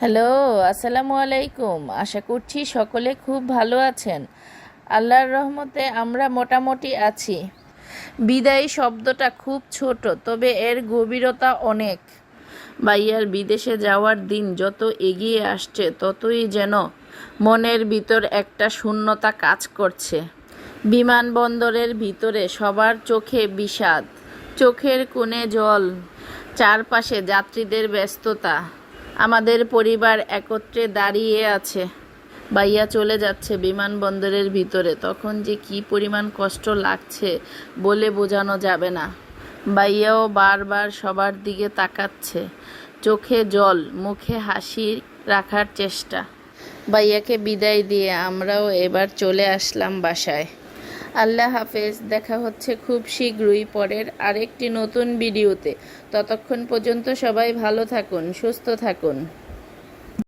Hello, আসসালামু আলাইকুম। আশা করছি সকলে খুব ভালো আছেন। আল্লাহর রহমতে আমরা মোটামুটি আছি। বিদায় শব্দটা খুব ছোট, তবে এর গভীরতা অনেক। ভাইয়ার বিদেশে যাওয়ার দিন যত এগিয়ে আসছে ততই যেন মনের ভিতর একটা শূন্যতা কাজ করছে। বিমানবন্দরের ভিতরে সবার চোখে বিষাদ, চোখের কোণে জল, চারপাশে যাত্রীদের ব্যস্ততা। আমাদের পরিবার একত্রে দাঁড়িয়ে আছে। ভাইয়া চলে যাচ্ছে বিমানবন্দরের ভিতরে, তখন যে কি পরিমাণ কষ্ট লাগছে বলে বোঝানো যাবে না। ভাইয়াও বারবার সবার দিকে তাকাচ্ছে, চোখে জল, মুখে হাসি রাখার চেষ্টা। ভাইয়াকে বিদায় দিয়ে আমরাও এবার চলে আসলাম বাসায়। আল্লাহ হাফেজ। দেখা হচ্ছে খুব শীঘ্রই পরের আরেকটি নতুন ভিডিওতে। ততক্ষণ পর্যন্ত সবাই ভালো থাকুন, সুস্থ থাকুন।